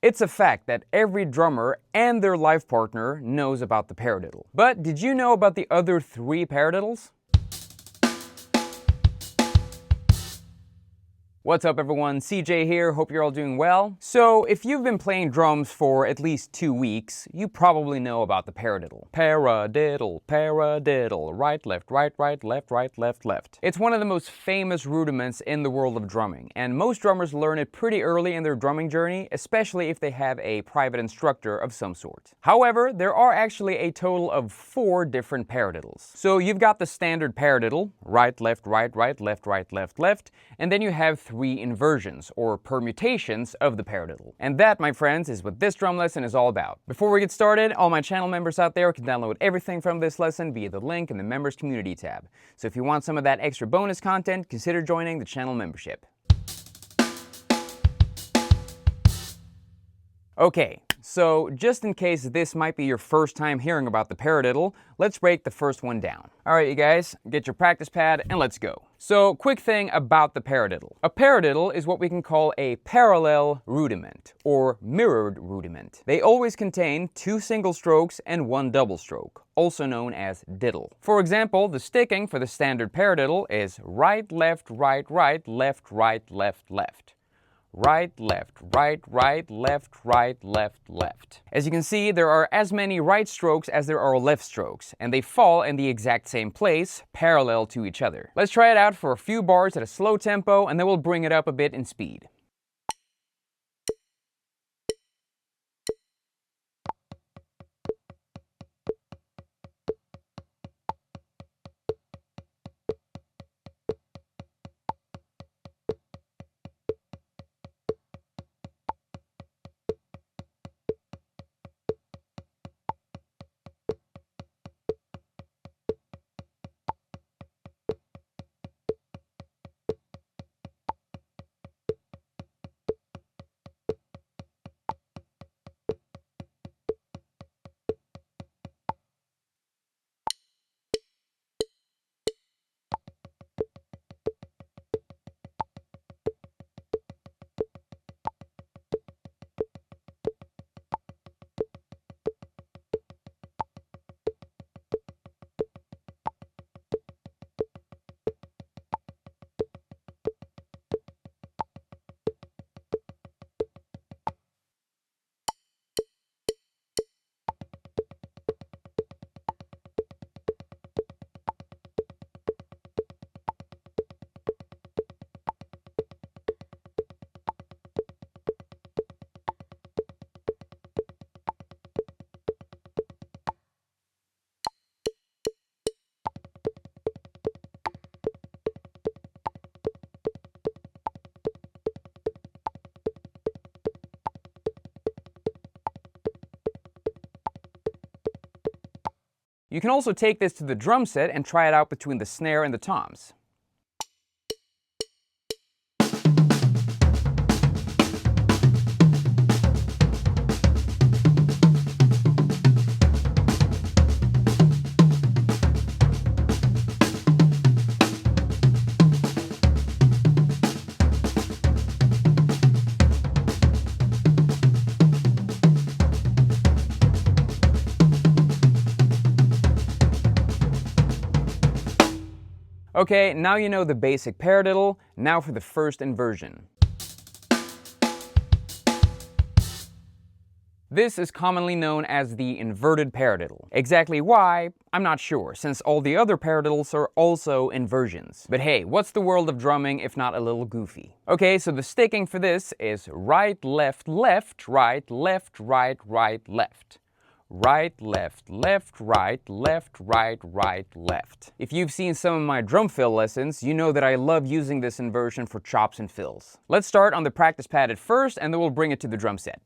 It's a fact that every drummer and their life partner knows about the paradiddle. But did you know about the other 3 paradiddles? What's up everyone, CJ here, hope you're all doing well. So if you've been playing drums for at least 2 weeks, you probably know about the paradiddle. Paradiddle, paradiddle, right, left, left, left. It's one of the most famous rudiments in the world of drumming, and most drummers learn it pretty early in their drumming journey, especially if they have a private instructor of some sort. However, there are actually a total of 4 different paradiddles. So you've got the standard paradiddle, right, left, left, and then you have 3 inversions, or permutations, of the paradiddle. And that, my friends, is what this drum lesson is all about. Before we get started, all my channel members out there can download everything from this lesson via the link in the members community tab. So if you want some of that extra bonus content, consider joining the channel membership. Okay, so just in case this might be your first time hearing about the paradiddle, let's break the first one down. Alright you guys, get your practice pad and let's go. So, quick thing about the paradiddle. A paradiddle is what we can call a parallel rudiment, or mirrored rudiment. They always contain 2 single strokes and 1 double stroke, also known as diddle. For example, the sticking for the standard paradiddle is right, left, left, left. Right, left, left. As you can see, there are as many right strokes as there are left strokes, and they fall in the exact same place, parallel to each other. Let's try it out for a few bars at a slow tempo, and then we'll bring it up a bit in speed. You can also take this to the drum set and try it out between the snare and the toms. Okay, now you know the basic paradiddle, now for the first inversion. This is commonly known as the inverted paradiddle. Exactly why, I'm not sure, since all the other paradiddles are also inversions. But hey, what's the world of drumming if not a little goofy? Okay, so the sticking for this is right, left, left, right, left, left. Right, left, left. If you've seen some of my drum fill lessons, you know that I love using this inversion for chops and fills. Let's start on the practice pad at first, and then we'll bring it to the drum set.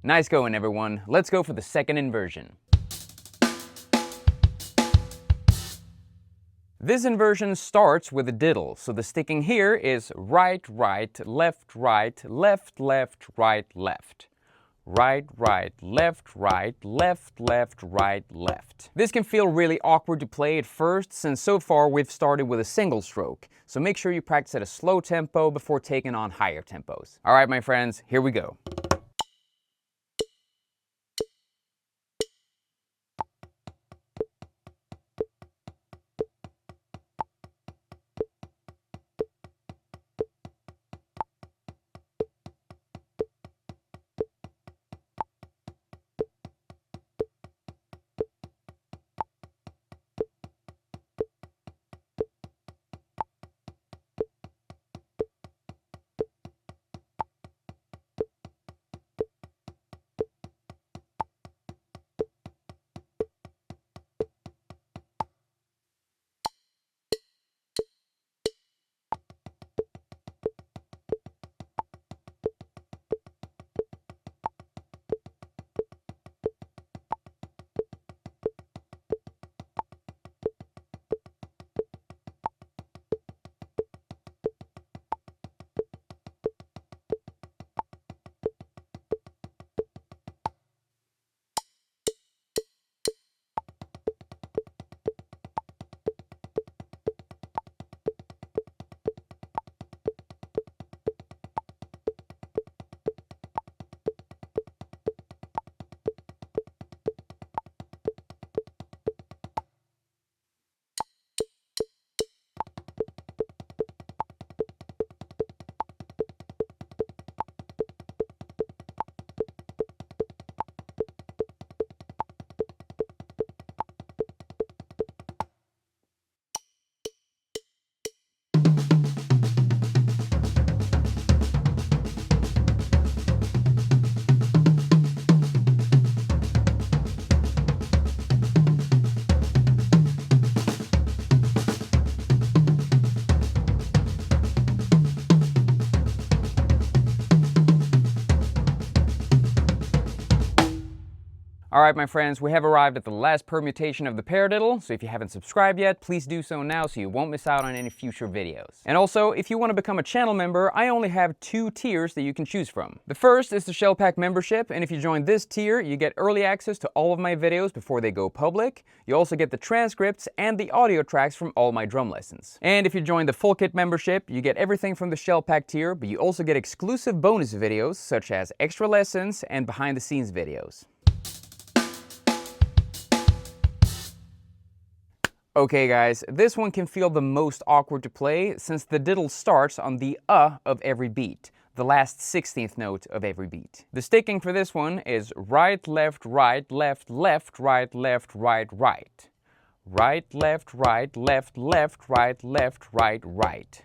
Nice going, everyone. Let's go for the second inversion. This inversion starts with a diddle, so the sticking here is right, right, left, left, right, left. Right, left, right, left. This can feel really awkward to play at first, since so far we've started with a single stroke, so make sure you practice at a slow tempo before taking on higher tempos. Alright my friends, here we go. Alright my friends, we have arrived at the last permutation of the paradiddle, so if you haven't subscribed yet, please do so now so you won't miss out on any future videos. And also, if you want to become a channel member, I only have 2 tiers that you can choose from. The first is the Shell Pack membership, and if you join this tier, you get early access to all of my videos before they go public. You also get the transcripts and the audio tracks from all my drum lessons. And if you join the Full Kit membership, you get everything from the Shell Pack tier, but you also get exclusive bonus videos, such as extra lessons and behind the scenes videos. Okay guys, this one can feel the most awkward to play since the diddle starts on the of every beat, the last 16th note of every beat. The sticking for this one is right, left, right, right, right. Right, left, right.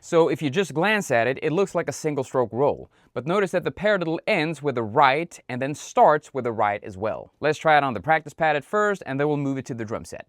So if you just glance at it, it looks like a single stroke roll. But notice that the paradiddle ends with a right and then starts with a right as well. Let's try it on the practice pad at first and then we'll move it to the drum set.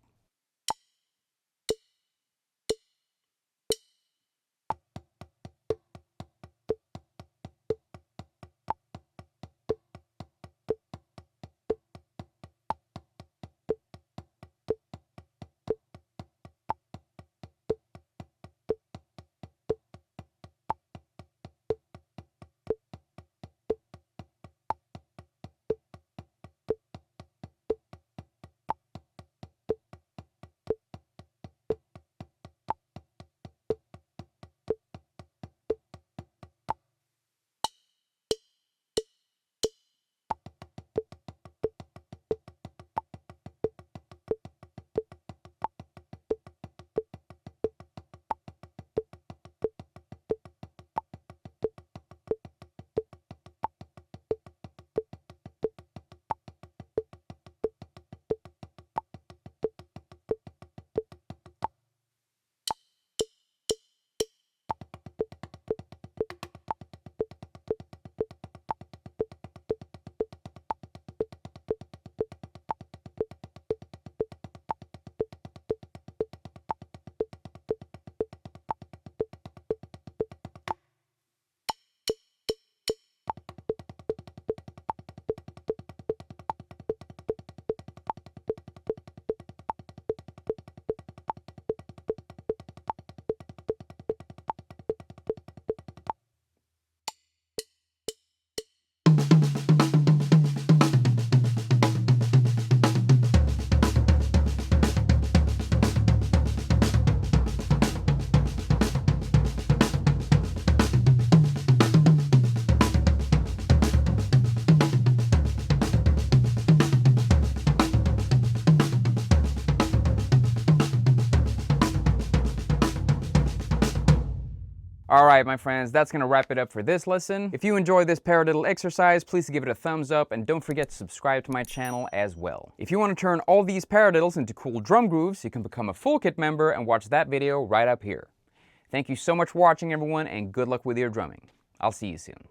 Alright my friends, that's going to wrap it up for this lesson. If you enjoyed this paradiddle exercise, please give it a thumbs up and don't forget to subscribe to my channel as well. If you want to turn all these paradiddles into cool drum grooves, you can become a full kit member and watch that video right up here. Thank you so much for watching everyone, and good luck with your drumming. I'll see you soon.